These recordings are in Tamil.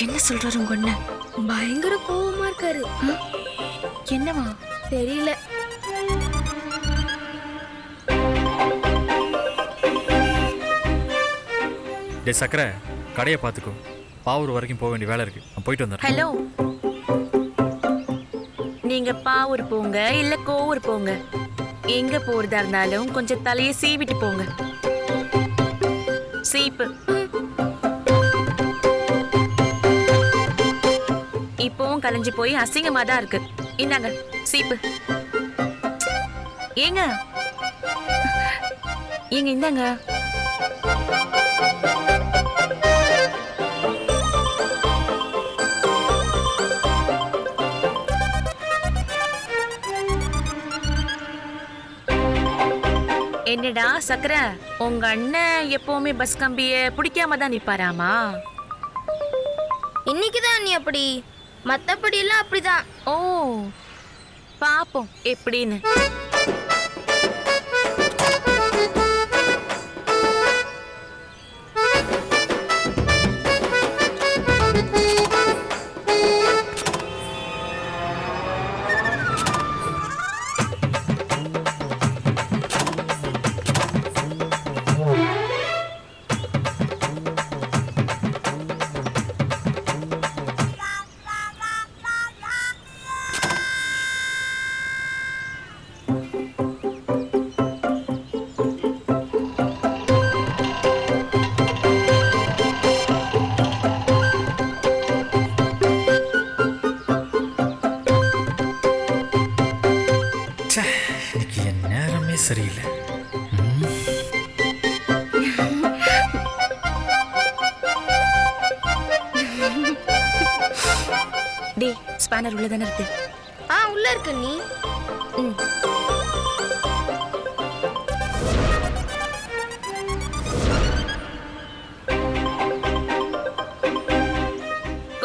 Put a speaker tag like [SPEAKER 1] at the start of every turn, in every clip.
[SPEAKER 1] என்ன சொல்றாரு உங்க அண்ணன்?
[SPEAKER 2] பயங்கர கோவமா இருக்காரு.
[SPEAKER 1] என்னவா?
[SPEAKER 2] தெரியல.
[SPEAKER 3] டே சக்கரை, கடையை பார்த்துக்கோ. பாவூர் வரைக்கும் போக வேண்டிய வேலை இருக்கு. நான் போயிட்டு வந்துடுறேன்.
[SPEAKER 1] ஹலோ, நீங்க பாவூர் போங்க இல்ல கோவூர் போங்க, எங்க போறதா இருந்தாலும் கொஞ்சம் தலையை சீவிட்டு போங்க. சீப்பு இப்பவும் கலைஞ்சு போய் அசிங்கமா தான் இருக்கு. இந்தாங்க சீப்பு. ஏங்க ஏங்க இந்தாங்க. என்னடா சக்கரை, உங்க அண்ணன் எப்பவுமே பஸ் கம்பிய பிடிக்காம தான் நிப்பாராமா?
[SPEAKER 2] இன்னைக்குதான் நீ அப்படி, மத்தபடி எல்லாம் அப்படிதான்.
[SPEAKER 1] ஓ, பாப்போம் எப்படின்னு.
[SPEAKER 3] இன்னைக்கு என் நேரமே சரியில்லை.
[SPEAKER 1] டே, ஸ்பேனர் உள்ள தானே இருக்கு.
[SPEAKER 2] உள்ள இருக்கு நீ.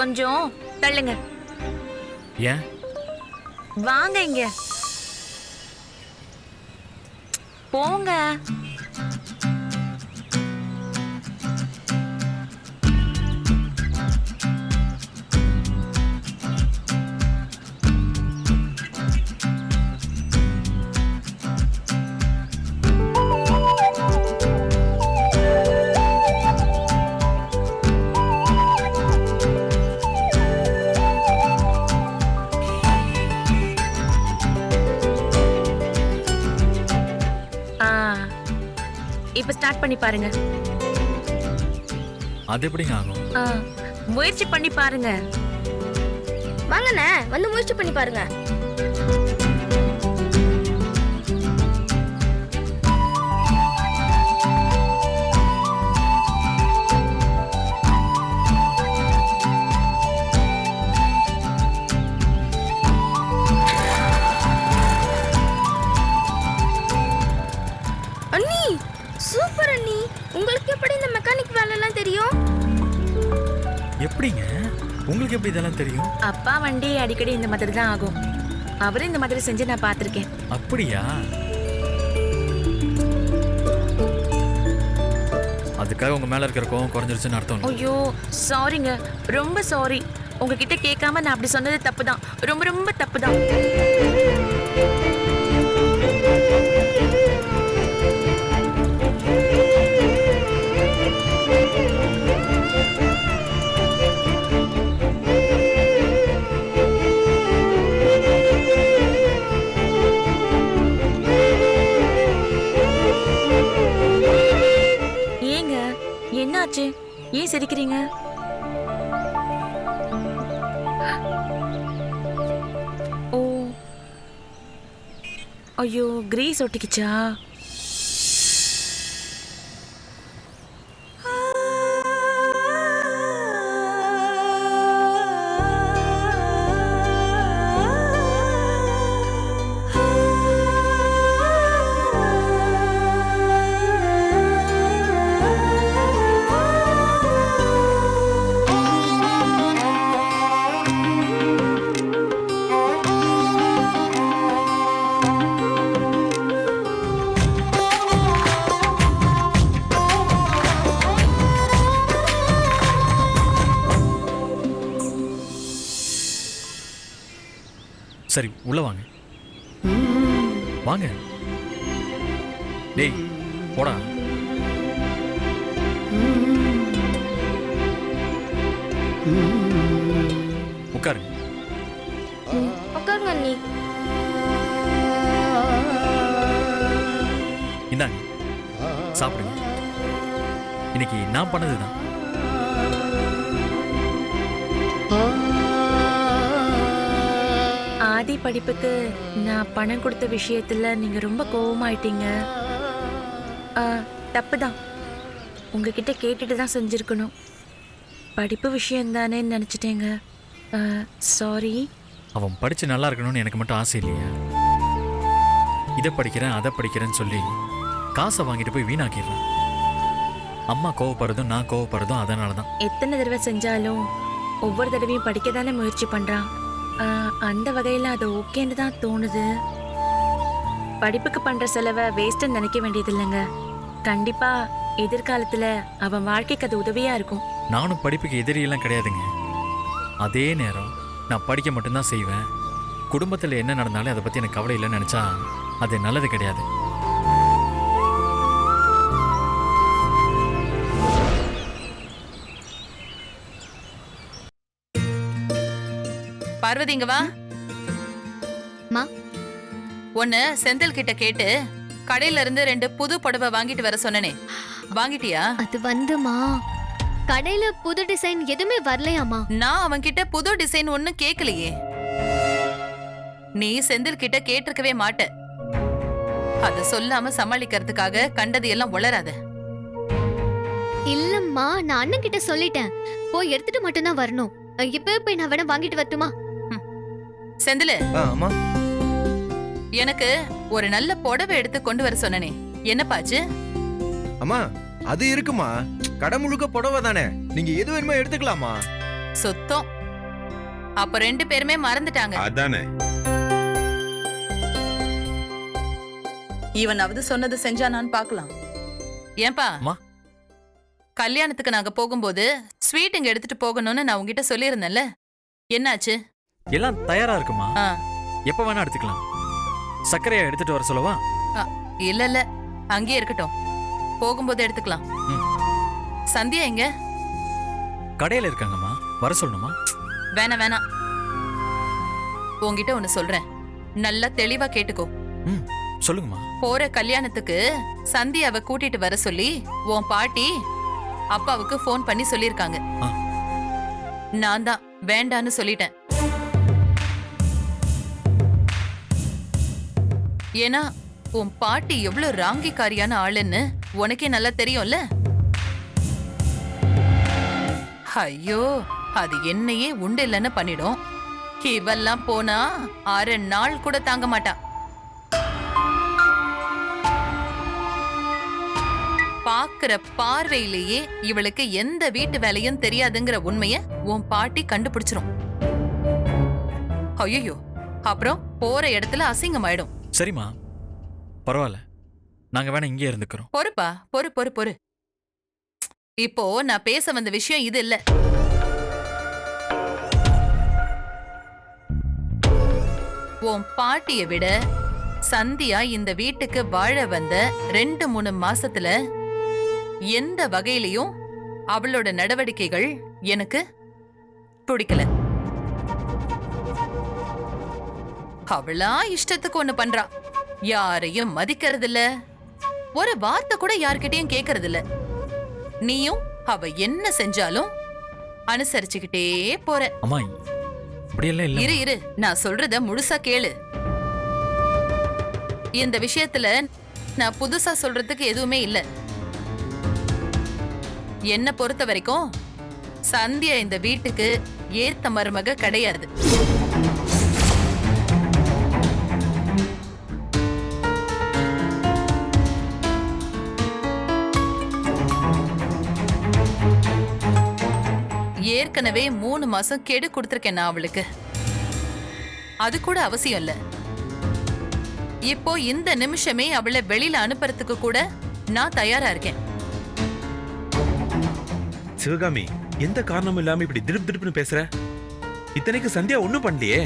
[SPEAKER 1] கொஞ்சம் தள்ளுங்க.
[SPEAKER 3] ஏன்?
[SPEAKER 1] வாங்க இங்க போங்க. இப்ப ஸ்டார்ட் பண்ணி பாருங்க.
[SPEAKER 3] அது எப்படிங்க ஆகும்?
[SPEAKER 1] முயற்சி பண்ணி பாருங்க.
[SPEAKER 2] வாங்கண்ணே, வந்து முயற்சி பண்ணி பாருங்க. அண்ணி, சூப்பர் அண்ணி. உங்களுக்கு எப்படி இந்த மெக்கானிக் வேலை எல்லாம் தெரியும்?
[SPEAKER 3] எப்படிங்க உங்களுக்கு எப்படி இதெல்லாம் தெரியும்?
[SPEAKER 1] அப்பா வண்டி அடிக்கடி இந்த மாதிரி தான் ஆகும். அவரும் இந்த மாதிரி செஞ்சு நான் பார்த்திருக்கேன்.
[SPEAKER 3] அப்படியா? அதுக்காக உங்க மேல இருக்கிற கோவம் குறைஞ்சிருச்சுன்னு அர்த்தம்.
[SPEAKER 1] ஐயோ சாரிங்க, ரொம்ப சாரி. உங்ககிட்ட கேட்காம நான் அப்படி சொன்னது தப்பு தான், ரொம்ப ரொம்ப தப்பு தான். ஏங்க என்னாச்சு? ஏன் சிரிக்கிறீங்க? ஓ, ஐயோ கிரீஸ் ஒட்டிக்கிச்சா?
[SPEAKER 3] சரி உள்ள வாங்க. வாங்க. டேய் போடா. உட்காருங்க.
[SPEAKER 2] உட்காருங்க அண்ணி.
[SPEAKER 3] இந்தாங்க சாப்பிடுங்க. இன்னைக்கு நான் பண்ணதுதான்.
[SPEAKER 1] ஆதி படிப்புக்கு நான் பணம் கொடுத்த விஷயத்துல நீங்க ரொம்ப கோவமாயிட்டீங்க. தப்புதான். உங்ககிட்ட கேட்டுட்டு தான் செஞ்சிருக்கணும். படிப்பு விஷயம் தானே நினைச்சிட்டேங்க. சாரி.
[SPEAKER 3] அவன் படிச்சு நல்லா இருக்கணும்னு எனக்கு மட்டும் ஆசை இல்லையா? இதை படிக்கிறேன் அதை படிக்கிறேன்னு சொல்லி காசை வாங்கிட்டு போய் வீணாக்கிடுறான். அம்மா கோவப்படுறதும் நான் கோவப்படுறதும் அதனால தான்.
[SPEAKER 1] எத்தனை தடவை செஞ்சாலும் ஒவ்வொரு தடவையும் படிக்க தானே முயற்சி பண்றான். அந்த வகையில அது ஓகேன்னு தான் தோணுது. படிப்புக்கு பண்ற செலவை வேஸ்ட்னு நினைக்க வேண்டியது இல்லைங்க. கண்டிப்பா எதிர்காலத்துல அவன் வாழ்க்கைக்கு அது உதவியா இருக்கும்.
[SPEAKER 3] நானும் படிப்புக்கு எதிரியெல்லாம் கிடையாதுங்க. அதே நேரம் நான் படிக்க மட்டும்தான் செய்வேன். குடும்பத்தில் என்ன நடந்தாலும் அதை பற்றி எனக்கு கவலை இல்லைன்னு நினச்சா அது நல்லது கிடையாது.
[SPEAKER 4] பார்வதி இங்க வா.
[SPEAKER 5] மா.
[SPEAKER 4] ஒன்னு செந்தில் கிட்ட கேட்டு கடையில இருந்து 2 புது புடவை வாங்கிட்டு வர சொன்னனே, வாங்கிட்டியா?
[SPEAKER 5] அது வந்துமா, கடையில புது டிசைன் எதுவுமே வரலையாமா.
[SPEAKER 4] நான் அவன் கிட்ட புது டிசைன் ஒண்ணு கேக்கலையே. நீ செந்தில் கிட்ட கேட்டிருக்கவே மாட்ட. அத சொல்லாம சமாளிக்கிறதுக்காக கண்டது எல்லாம் உளராத.
[SPEAKER 5] இல்லம்மா, நான் அண்ணன் கிட்ட சொல்லிட்டேன். போய் எடுத்துட்டு மட்டும் தான் வரணும். இப்ப போய் நான் வேணா வாங்கிட்டு வரட்டுமா?
[SPEAKER 4] செந்தில்,
[SPEAKER 6] அம்மா,
[SPEAKER 4] எனக்கு ஒரு நல்ல புடவை எடுத்து கொண்டு வர சொன்னனே, என்னப்பாச்சு?
[SPEAKER 6] அம்மா அது இருக்குமா, கடை முழுக்க புடவை தானே, நீங்க எது வேணுமோ எடுத்துக்கலாமா.
[SPEAKER 4] சுத்தம். அப்ப 2 பேருமே மறந்துட்டாங்க.
[SPEAKER 7] அதானே.
[SPEAKER 4] இவனாவது சொன்னது செஞ்சானான்னு பாக்கலாம். ஏன்பா, கல்யாணத்துக்கு நாங்க போகும்போது ஸ்வீட் இங்க எடுத்துட்டு போகணும்னு நான் உங்ககிட்ட சொல்லியிருந்தேன்ல, என்னாச்சு?
[SPEAKER 3] எல்லாம் தயாரா இருக்குமா? எப்ப வேணா எடுத்துக்கலாம். சர்க்கரையா எடுத்துட்டு வர சொல்லவா?
[SPEAKER 4] இல்ல இல்ல, அங்கேயே இருக்கட்டும். போகும்போது எடுத்துக்கலாம். சந்தியா எங்க?
[SPEAKER 3] கடையில இருக்காங்கம்மா, வர சொல்லணுமா?
[SPEAKER 4] வேணாம் வேணாம். உங்ககிட்ட ஒண்ணு சொல்றேன், நல்லா தெளிவா கேட்டுக்கோ.
[SPEAKER 3] சொல்லுங்கம்மா.
[SPEAKER 4] போற கல்யாணத்துக்கு சந்தியாவை கூட்டிட்டு வர சொல்லி உன் பாட்டி அப்பாவுக்கு போன் பண்ணி சொல்லிருக்காங்க. நான் தான் வேண்டான்னு சொல்லிட்டேன். ஏன்னா உன் பாட்டி எவ்வளவு ராங்கிக்காரியான ஆளுன்னு உனக்கே நல்லா தெரியும்ல. ஐயோ, அது என்னையே உண்டு இல்லைன்னு பண்ணிடும். இவெல்லாம் போனா 6 நாள் கூட தாங்க மாட்டா. பாக்குற பார்வையிலேயே இவளுக்கு எந்த வீட்டு வேலையும் தெரியாதுங்கிற உண்மைய உன் பாட்டி கண்டுபிடிச்சிரும். ஐயோ, அப்புறம் போற இடத்துல அசிங்கமாயிடும்.
[SPEAKER 3] சரிம்மா, பரவாயில்ல, நாங்க வேணா இங்கே இருந்துக்கிறோம்.
[SPEAKER 4] பொறுப்பா, பொறு பொறு பொறு. இப்போ நான் பேச வந்த விஷயம் இது இல்ல. உன் பாட்டியை விட சந்தியா இந்த வீட்டுக்கு வாழ வந்த 2-3 மாசத்துல எந்த வகையிலையும் அவளோட நடவடிக்கைகள் எனக்கு பிடிக்கல. அவளா இஷ்டத்துக்கு ஒண்ணு பண்றா. யாரையும் மதிக்கிறது இல்ல, ஒரு வார்த்தை கூட யார்கிட்டயும் கேக்குறது இல்ல. நீயும் அவ என்ன செஞ்சாலும் அனுசரிச்சுக்கிட்டே போற.
[SPEAKER 3] அம்மா, இப்படியெல்லாம் இல்ல.
[SPEAKER 4] இரு இரு, நான் சொல்றத முழுசா கேளு. இந்த விஷயத்துல நான் புதுசா சொல்றதுக்கு எதுவுமே இல்ல. என்ன பொறுத்த வரைக்கும் சந்தியா இந்த வீட்டுக்கு ஏத்த மருமக கிடையாது. ஏற்கனவே 3 மாசம் கெடு கொடுத்திருக்கேன் நான் அவளுக்கு. அது கூட அவசியம் இல்ல. இப்போ இந்த நிமிஷமே அவளை வெளியில அனுப்புறதுக்கு கூட நான் தயாரா இருக்கேன்.
[SPEAKER 7] சிவகாமி, எந்த காரணமும் இல்லாம இப்படி திடுப்பு திடுப்புன்னு பேசுற? இத்தனைக்கு சந்தியா ஒண்ணும் பண்ணலையே.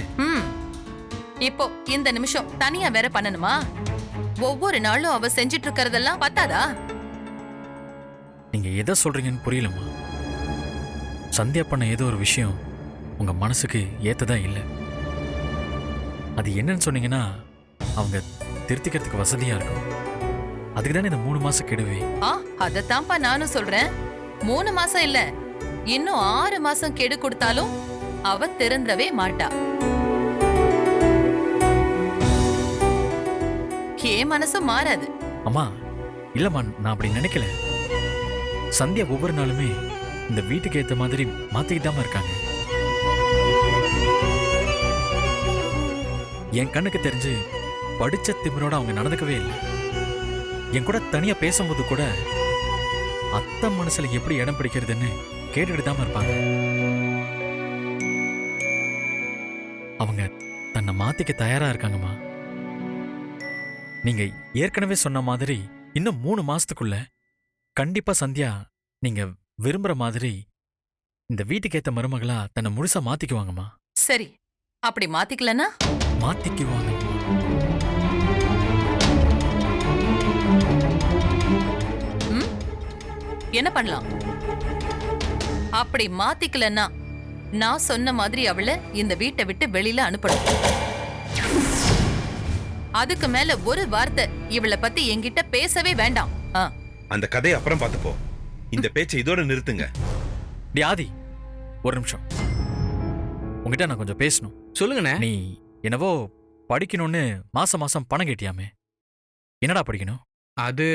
[SPEAKER 4] இப்போ இந்த நிமிஷம் தனியா வேற பண்ணணுமா? ஒவ்வொரு நாளும் அவ செஞ்சிட்டு இருக்கறதெல்லாம் பத்தாதா?
[SPEAKER 3] நீங்க எதை சொல்றீங்கன்னு புரியலம்மா. சந்தியா பண்ண ஏதோ ஒரு விஷயம் உங்க மனசுக்கு ஏத்ததா இல்லை. அது என்னன்னு சொன்னீங்கன்னா அவங்க திருத்திக்கிறதுக்கு வசதியா இருக்கும். அதுக்கு தானே இந்த 3 மாசம் கெடுவே.
[SPEAKER 4] அதத்தான்ப்பா நானும் சொல்றேன். 3 மாசம் இல்ல, இன்னும் 6 மாசம் கெடு கொடுத்தாலும் அவ திறந்தவே மாட்டா. ஏன் மனசும் மாறாது.
[SPEAKER 3] அம்மா இல்லம்மா, நான் அப்படி நினைக்கல. சந்தியா ஒவ்வொரு நாளுமே இந்த வீட்டுக்கு ஏத்த மாதிரி மாத்திக்கிட்டாம இருக்காங்க. என் கண்ணுக்கு தெரிஞ்சு படிச்ச திமிரோட அவங்க நடந்துக்கவே இல்லை. என் கூட தனியா பேசும்போது கூட அத்தை மனசுல எப்படி இடம் பிடிக்கிறதுன்னு கேட்டுட்டு தான் இருப்பாங்க. அவங்க தன்னை மாத்திக்க தயாரா இருக்காங்கம்மா. நீங்க ஏற்கனவே சொன்ன மாதிரி இன்னும் 3 மாசத்துக்குள்ள கண்டிப்பா சந்தியா நீங்க விரும்புற மாதிரி இந்த வீட்டுக்கு ஏத்த மருமகளா தன்னை முழுசா மாத்திக்குவாங்கம்மா.
[SPEAKER 4] சரி, அப்படி மாத்திக்கலன்னா
[SPEAKER 3] மாத்திக்குவாங்க.
[SPEAKER 4] என்ன பண்ணலாம்? அப்படி மாத்திக்கலன்னா நான் சொன்ன மாதிரி அவளை இந்த வீட்டை விட்டு வெளியில அனுப்பணும். அதுக்கு மேல ஒரு வார்த்தை இவளை பத்தி என்கிட்ட பேசவே வேண்டாம்.
[SPEAKER 7] அந்த கதையை அப்புறம் பார்த்துப்போ. இந்த பேச்சை இதோட நிறுத்துங்க.
[SPEAKER 3] ஆதி, ஒரு நிமிஷம். உங்ககிட்ட நான் கொஞ்சம் பேசணும்.
[SPEAKER 8] சொல்லுங்கண்ணே.
[SPEAKER 3] நீ என்னவோ படிக்கணும்னு மாசம் மாசம் பணம் கேட்டியாமே, என்னடா படிக்கணும்?
[SPEAKER 8] அது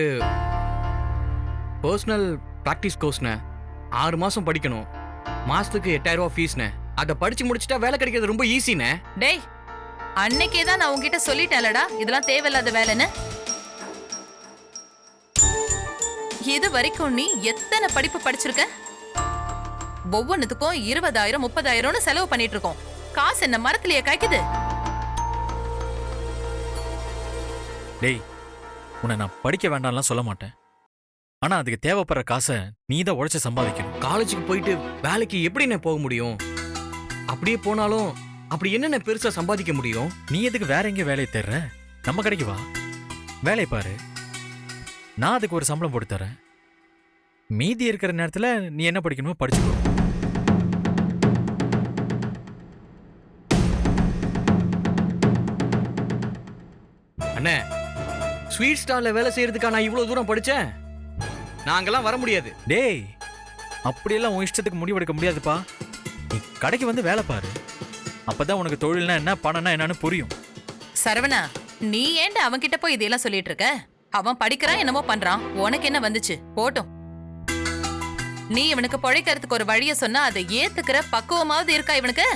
[SPEAKER 8] பர்சனல் ப்ராக்டிஸ் கோர்ஸ்ண்ணே. 6 மாசம் படிக்கணும். மாசத்துக்கு 8000 ரூபா ஃபீஸ்ண்ணே. அதை படிச்சு முடிச்சிட்டா வேலை கிடைக்கிறது ரொம்ப ஈஸிண்ணே.
[SPEAKER 4] டேய், அன்னைக்கே தான் நான் உங்ககிட்ட சொல்லிட்டேன்லடா இதெல்லாம் தேவையில்லாத வேலைன்னு. இது வரைக்கும் நீ எத்தனை படிப்பு படிச்சிருக்க? ஒவ்வொன்னுத்துக்கும் 20,000 30,000 செலவு பண்ணிட்டு இருக்கோம். காசு என்ன மரத்திலேயே காய்க்குது?
[SPEAKER 3] டேய், உன்னை நான் படிக்க வேண்டாம்லாம் சொல்ல மாட்டேன். ஆனா அதுக்கு தேவைப்படுற காசை நீ தான் உழைச்சு சம்பாதிக்கணும்.
[SPEAKER 8] காலேஜுக்கு போயிட்டு வேலைக்கு எப்படிண்ணே போக முடியும்? அப்படியே போனாலும் அப்படி என்னென்ன பெருசா சம்பாதிக்க முடியும்?
[SPEAKER 3] நீ எதுக்கு வேற எங்கேயும் வேலையை தேடுற? நம்ம கடைக்கு வா, வேலையை பாரு. நான் அதுக்கு ஒரு சம்பளம் போட்டு தரேன். மீதி இருக்கிற நேரத்துல நீ என்ன படிக்கணுமோ படிச்சுக்கோ.
[SPEAKER 8] அண்ணே, ஸ்வீட் ஸ்டால்ல வேலை செய்யறதுக்கா நான் இவ்வளவு தூரம் படிச்சேன்? நாங்கெல்லாம் வர முடியாது.
[SPEAKER 3] டேய், அப்படியெல்லாம் உன் இஷ்டத்துக்கு முடிவெடுக்க முடியாதுப்பா. நீ கடைக்கு வந்து வேலை பாரு. அப்பதான் உனக்கு தொழில்னா என்ன, பணம்னா என்னன்னு புரியும்.
[SPEAKER 4] சரவணா, நீ ஏன்டா அவன்கிட்ட போய் இதெல்லாம் சொல்லிட்டு இருக்க? அவன் படிக்கிறான், என்னமோ பண்றான். உனக்கு என்ன வந்துச்சு? போட்டும். நீ இவனுக்கு பொழைக்கிறதுக்கு ஒரு வழிய சொன்னா அதை ஏத்துக்கிற பக்குவமாவது இருக்கா இவனுக்கு?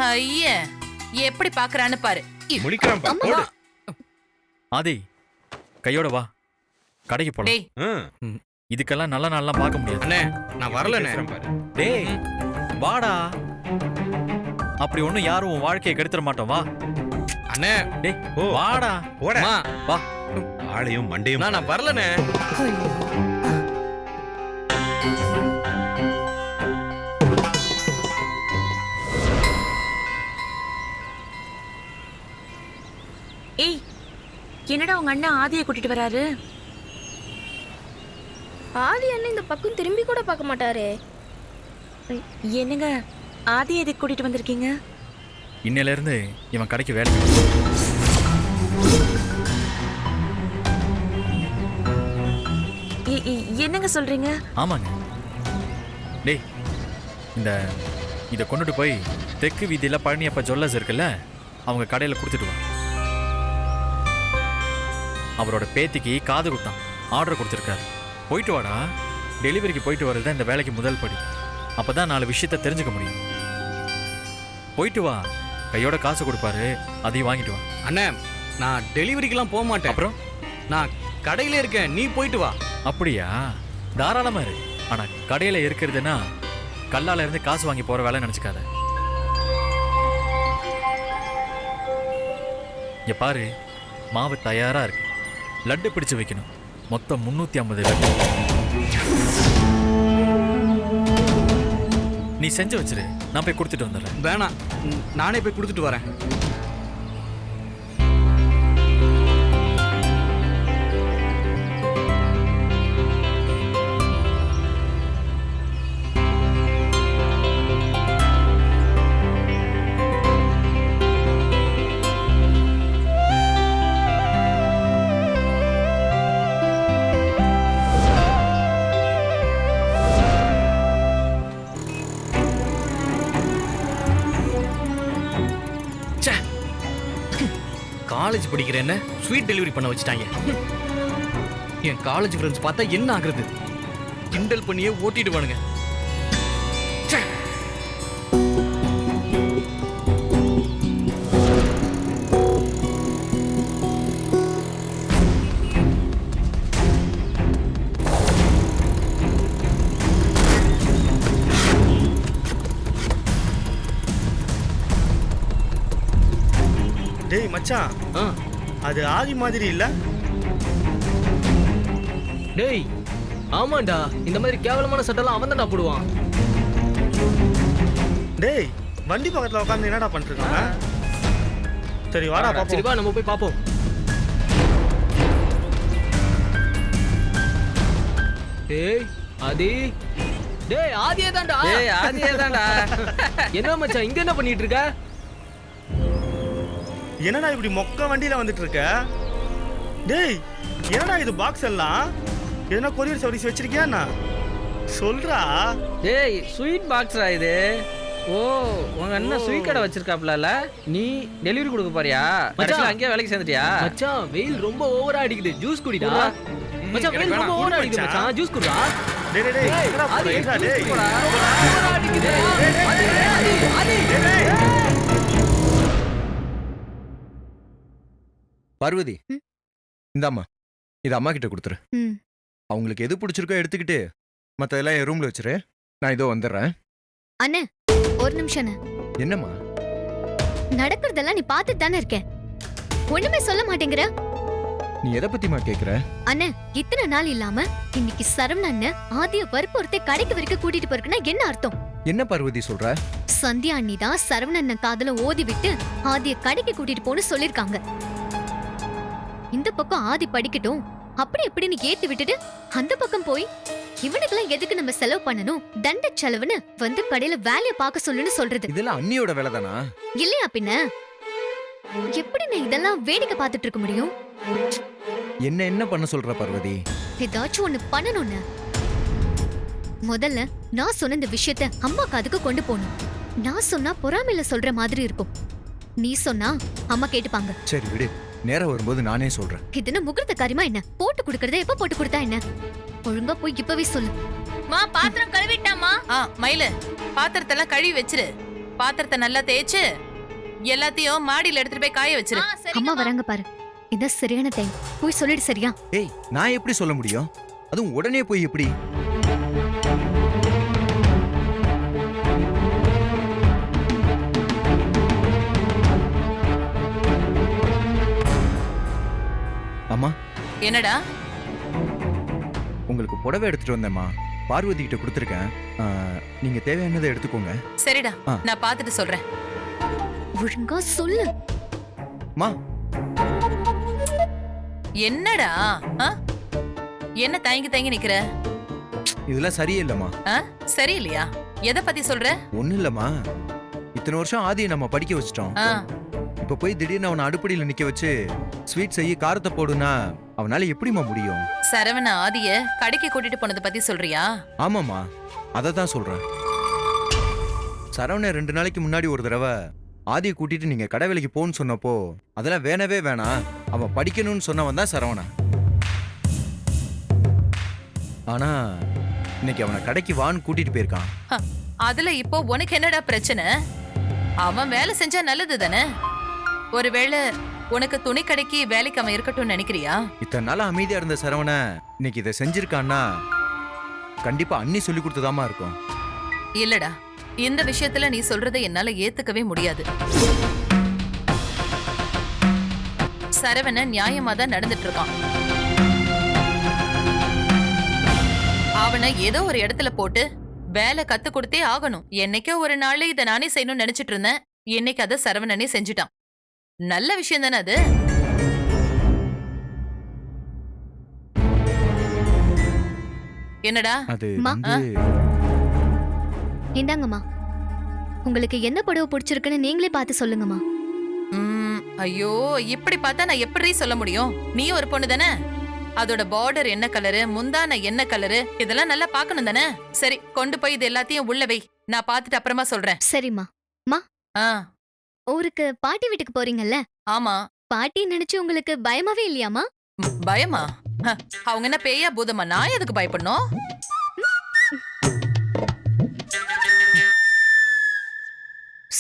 [SPEAKER 4] ஐய, எப்படி பாக்குறான்னு பாரு.
[SPEAKER 7] முடிக்கிறான் பா. போடு.
[SPEAKER 3] ஆதி, கையோட வா, கடைக்கு போலாம்.
[SPEAKER 4] டேய்,
[SPEAKER 3] இதுக்கெல்லாம் நல்ல நாள்லாம் பார்க்க முடியாது.
[SPEAKER 8] அண்ணே, நான் வரலண்ணே.
[SPEAKER 7] பேசுறேன் பாரு.
[SPEAKER 3] டேய், வாடா. அப்படி ஒண்ணும் யாரும் உன் வாழ்க்கையை கெடுத்துட மாட்டோம். வா
[SPEAKER 8] அண்ணே,
[SPEAKER 3] டேய்,
[SPEAKER 7] ஓ,
[SPEAKER 3] வாடா.
[SPEAKER 7] போட.
[SPEAKER 8] அம்மா,
[SPEAKER 3] வா.
[SPEAKER 7] ஆளையும் மண்டையும்
[SPEAKER 8] நான் வரலண்ணே.
[SPEAKER 1] ஏய், என்னடா உங்க அண்ணா ஆதியை கூட்டிட்டு வராரு?
[SPEAKER 2] ஆதி அண்ணன் இந்த பக்கம் திரும்பி கூட பார்க்க மாட்டாரே.
[SPEAKER 1] என்னங்க, ஆதியை எதுக்கு கூட்டிட்டு வந்திருக்கீங்க?
[SPEAKER 3] இன்னையில இருந்து இவன் கடைக்கு வேலை.
[SPEAKER 1] என்னங்க சொல்றீங்க?
[SPEAKER 3] ஆமாங்க. டேய், இதை கொண்டுட்டு போய் தெற்கு வீதியில பழனியப்ப ஜுவல்லர்ஸ் இருக்குல்ல, அவங்க கடையில கொடுத்துட்டு வா. அவரோட பேத்திக்கு காது குத்தான், ஆர்டர் கொடுத்துருக்காரு. போயிட்டு வாடா. டெலிவரிக்கு போயிட்டு வர்றது தான் இந்த வேலைக்கு முதல் படி. அப்பதான் 4 விஷயத்த தெரிஞ்சுக்க முடியும். போயிட்டு வா. கையோட காசு கொடுப்பாரு, அதையும் வாங்கிட்டு வா.
[SPEAKER 8] அண்ணே, நான் டெலிவரிக்கெல்லாம் போக மாட்டேன்.
[SPEAKER 3] அப்புறம்
[SPEAKER 8] நான் கடையில இருக்கேன், நீ போயிட்டு வா.
[SPEAKER 3] அப்படியா? தாராளமா இரு. ஆனா கடையில இருக்கிறதுனா கல்லால இருந்து காசு வாங்கி போற வேலை நினைச்சுக்காத. இங்க பாரு, மாவு தயாரா இருக்கு. லட்டு பிடிச்சு வைக்கணும். மொத்தம் 350 லட்டு. நீ செஞ்சு வச்சிரு, நான் போய் கொடுத்துட்டு வந்துடுறேன்.
[SPEAKER 8] வேணாம், நானே போய் கொடுத்துட்டு வரேன். காலேஜ் படிக்கிறேன்னு ஸ்வீட் டெலிவரி பண்ண வச்சுட்டாங்க. என் காலேஜ் ஃப்ரெண்ட்ஸ் பார்த்தா என்ன ஆகுறது? கிண்டல் பண்ணியே ஓட்டிடுவானுங்க.
[SPEAKER 9] டேய் மச்சான்,
[SPEAKER 8] ஆ,
[SPEAKER 9] அது ஆதி மாதிரி இல்ல?
[SPEAKER 10] டேய் ஆமாண்டா, இந்த மாதிரி கேவலமான சட்டெல்லாம் அவன் தான்டா போடுவான்.
[SPEAKER 9] டேய் வண்டி பக்கத்துல உட்காந்து என்னடா பண்ணிட்டு இருக்காங்க? சரி வாடா
[SPEAKER 10] சரி
[SPEAKER 9] பாப்போம்.
[SPEAKER 10] வா, நம்ம போய் பாப்போம். டேய் ஆதி, டேய் ஆதியே தான்டா.
[SPEAKER 8] ஏய் ஆதியே தான்டா.
[SPEAKER 10] என்ன மச்சான் இங்க என்ன பண்ணிட்டு இருக்க?
[SPEAKER 9] என்னடா இப்படி மொக்க வண்டியில வந்துட்டு இருக்க? டேய் என்னடா இது பாக்ஸ் எல்லாம்? எதனா கொரியர் சர்வீஸ் வச்சிருக்கியா என்ன? சொல்றா.
[SPEAKER 11] டேய் ஸ்வீட் பாக்ஸ்ரா இது. ஓ உங்க அண்ணன் ஸ்வீட் கடை வச்சிருக்காப்ல, நீ டெலிவரி கொடுக்க போறியா? மச்சான் அங்கேயே வேலைக்கு சேர்ந்துட்டியா?
[SPEAKER 10] மச்சான் வெயில் ரொம்ப ஓவரா அடிக்குது, ஜூஸ் குடிடா. மச்சான் வெயில் ரொம்ப ஓவரா அடிக்குது மச்சான், ஜூஸ் குடிடா.
[SPEAKER 9] டேய் டேய் டேய் என்னடா
[SPEAKER 10] ஆதி,
[SPEAKER 9] போறீங்க டேய்?
[SPEAKER 10] ஓவரா அடிக்குது.
[SPEAKER 6] பார்வதி,
[SPEAKER 5] ம்.
[SPEAKER 6] இந்தாம்மா, இது அம்மா கிட்ட கொடுத்துரு.
[SPEAKER 5] ம்.
[SPEAKER 6] அவங்களுக்கு எது பிடிச்சிருக்கோ எடுத்துக்கிட்டு மற்றதெல்லாம் என் ரூம்ல வச்சிரு. நான் இதோ வந்துடுறேன்.
[SPEAKER 5] அண்ணே ஒரு நிமிஷம்.
[SPEAKER 6] என்னம்மா?
[SPEAKER 5] நடக்கிறதெல்லாம் நீ பார்த்துட்டு தானே இருக்க. ஒண்ணுமே சொல்ல மாட்டேங்கிற.
[SPEAKER 6] நீ எதை பத்திமா கேக்குற?
[SPEAKER 5] அண்ணே இத்தனை நாள் இல்லாம இன்னைக்கு சரவணன் ஆதிய வற்புறுத்தி கடைக்கு வரைக்கும் கூட்டிட்டு போறதுன்னா என்ன அர்த்தம்?
[SPEAKER 6] என்ன பார்வதி சொல்ற?
[SPEAKER 5] சந்தியா அண்ணி தான் சரவணன் காதுல ஓதி விட்டு ஆதிய கடைக்கு கூட்டிட்டு போன்னு சொல்லிருக்காங்க. இந்த பக்கம் ஆதி படிக்கட்டும், அப்படி எப்படின்னு ஏத்தி விட்டுட்டு அந்த பக்கம் போய் இவனுக்கெல்லாம் எதுக்கு நம்ம செலவு பண்ணணும், தண்ட செலவுன்னு வந்து கடையில வேலைய பார்க்க சொல்லுன்னு சொல்றது
[SPEAKER 6] இதெல்லாம் அண்ணியோட வேலை தானா?
[SPEAKER 5] இல்லையா பின்ன? எப்படி நான் இதெல்லாம் வேடிக்கை பார்த்துட்டு இருக்க முடியும்?
[SPEAKER 6] என்ன பண்ண சொல்ற பார்வதி?
[SPEAKER 5] ஏதாச்சும் ஒண்ணு பண்ணணும்னு. முதல்ல நான் சொன்ன இந்த விஷயத்த அம்மா காதுக்கு கொண்டு போகணும். நான் சொன்னா பொறாமையில சொல்ற மாதிரி இருக்கும். நீ சொன்னா அம்மா கேட்டுப்பாங்க.
[SPEAKER 6] சரி விடு, நேரம் வரும்போது நானே சொல்றேன்.
[SPEAKER 5] இதுன்னு முகூர்த்த காரியமா என்ன? போட்டு கொடுக்கறத எப்ப போட்டு கொடுத்தா என்ன? ஒழுங்கா போய் இப்பவே சொல்லு.
[SPEAKER 2] மா பாத்திரம் கழுவிட்டாமா?
[SPEAKER 4] மயிலு பாத்திரத்தெல்லாம் கழுவி வச்சிரு. பாத்திரத்தை நல்லா தேய்ச்சு எல்லாத்தையும் மாடியில எடுத்துட்டு போய் காய வச்சிரு.
[SPEAKER 5] அம்மா வராங்க பாரு. இதான் சரியான டைம். போய் சொல்லிடு சரியா?
[SPEAKER 6] ஏய், நான் எப்படி சொல்ல முடியும்? அதுவும் உடனே போய் எப்படி? அம்மா,
[SPEAKER 4] என்னடா?
[SPEAKER 6] உங்களுக்கு புடவை எடுத்துட்டு வந்தேம்மா. பார்வதி கிட்ட கொடுத்துருக்கேன். நீங்க தேவையானதை எடுத்துக்கோங்க.
[SPEAKER 4] சரிடா,
[SPEAKER 6] ஆ.
[SPEAKER 4] நான் பார்த்துட்டு சொல்றேன்.
[SPEAKER 5] ஒழுங்கா சொல்லு.
[SPEAKER 6] மா,
[SPEAKER 4] என்னடா? என்ன தயங்கி தயங்கி நிக்கிற?
[SPEAKER 6] இதெல்லாம் சரியே இல்லம்மா.
[SPEAKER 4] சரியில்லையா? எதை பத்தி சொல்ற?
[SPEAKER 6] ஒண்ணும் இல்லம்மா, இத்தனை வருஷம் ஆதியை நம்ம படிக்க வச்சிட்டோம். இப்ப போய் திடீர்னு அவனை அடுப்படியில நிக்க வச்சு ஸ்வீட் செய்ய காரத்தை போடுனா அவனால எப்படிமா முடியும்?
[SPEAKER 4] சரவண ஆதிய கடைக்கு கூட்டிட்டு போனதை பத்தி சொல்றியா?
[SPEAKER 6] ஆமாம்மா, அதை தான் சொல்றேன். சரவண 2 நாளைக்கு முன்னாடி ஒரு தடவை ஆதியை கூட்டிட்டு நீங்க கடை வேலைக்கு போன்னு சொன்னப்போ அதெல்லாம் வேணவே வேணாம், அவன் படிக்கணும்னு சொன்னவன் தான் சரவணன். ஆனா இன்னைக்கு அவனை கடைக்கு வான்னு கூட்டிட்டு போயிருக்கான்.
[SPEAKER 4] அதுல இப்போ உனக்கு என்னடா பிரச்சனை? அவன் வேலை செஞ்சா நல்லது தானே. ஒருவேளை உனக்கு துணி கடைக்கு வேலைக்கு அவன் இருக்கட்டும்னு நினைக்கிறியா?
[SPEAKER 6] இத்தனை நாள் அமைதியா இருந்த சரவண இன்னைக்கு இதை செஞ்சிருக்கான்னா கண்டிப்பா அண்ணி சொல்லி கொடுத்ததாமா இருக்கும்.
[SPEAKER 4] இல்லடா, இந்த விஷயத்துல நீ சொல்றதை என்னால ஏத்துக்கவே முடியாது. சரவணன் நியாயமா தான் நடந்துட்டு இருக்கான். அவனை ஏதோ ஒரு இடத்துல போட்டு வேலை கத்து கொடுத்தே ஆகணும். என்னைக்கோ ஒரு நாள் இதை நானே செய்யணும்னு நினைச்சிட்டு இருந்தேன். என்னைக்கு அதை சரவணனே செஞ்சுட்டான். நல்ல விஷயம் தானே அது? என்னடா?
[SPEAKER 6] அது
[SPEAKER 5] அம்மா.
[SPEAKER 6] வந்து
[SPEAKER 5] இந்தாங்கம்மா, உங்களுக்கு என்ன புடவை பிடிச்சிருக்குன்னு நீங்களே பார்த்து சொல்லுங்கம்மா.
[SPEAKER 4] ஐயோ, இப்படி பார்த்தா நான் எப்படி சொல்ல முடியும்? நீ ஒரு பொண்ணு தானே. அதோட பார்டர் என்ன கலரு, முந்தான என்ன கலரு, இதெல்லாம் நல்லா பார்க்கணும் தானே. சரி, கொண்டு போய் இது எல்லாத்தையும் உள்ள வை. நான் பார்த்துட்டு அப்புறமா சொல்றேன்.
[SPEAKER 5] சரிம்மா.
[SPEAKER 4] ஆ,
[SPEAKER 5] ஊருக்கு பாட்டி வீட்டுக்கு போறீங்கல்ல,
[SPEAKER 4] ஆமா.
[SPEAKER 5] பாட்டி நினைச்சு உங்களுக்கு பயமாவே இல்லையாமா?
[SPEAKER 4] பயமா? அவங்க என்ன பேயா பூதமா? நான் எதுக்கு பயப்படணும்?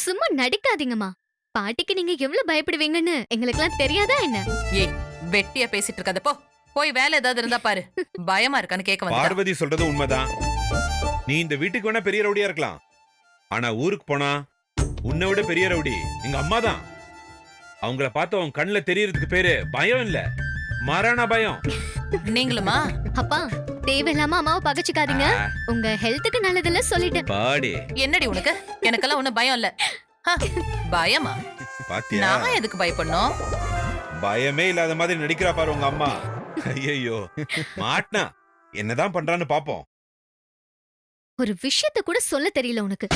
[SPEAKER 5] சும்மா நடிக்காதீங்கம்மா. பாட்டிக்கு நீங்க எவ்வளவு பயப்படுவீங்கன்னு எங்களுக்கெல்லாம் தெரியாதா என்ன?
[SPEAKER 4] ஏய், வெட்டியா பேசிட்டு இருக்காத போ. போய் வேலை ஏதாவது இருந்தா பாரு. பயமா இருக்கான்னு கேட்க வந்தா.
[SPEAKER 7] பார்வதி சொல்றது உண்மைதான். நீ இந்த வீட்டுக்கு வேணா பெரிய ரவுடியா இருக்கலாம், ஆனா ஊருக்கு போனா உன்னை விட பெரிய ரவுடி எங்க அம்மா தான். அவங்கள பார்த்து அவன் கண்ணுல தெரியறதுக்கு பேரு பயம் இல்ல, மரண பயம்.
[SPEAKER 4] நீங்களுமா?
[SPEAKER 5] அப்பா தேவையில்லாம அம்மாவை பகச்சுக்காதீங்க. உங்க ஹெல்த்துக்கு நல்லதில்ல சொல்லிட்டேன்.
[SPEAKER 7] பாடி
[SPEAKER 4] என்னடி உனக்கு? எனக்கெல்லாம் ஒண்ணும் பயம் இல்ல. பயமா?
[SPEAKER 7] பாத்தியா,
[SPEAKER 4] நான் எதுக்கு பயப்படணும்?
[SPEAKER 7] பயமே இல்லாத மாதிரி நடிக்கிறா பாரு உங்க அம்மா. ஐயோ, மாட்னா என்னதான் பண்றான்னு பாப்போம்.
[SPEAKER 5] ஒரு விஷயத்த கூட சொல்ல தெரியல உனக்கு.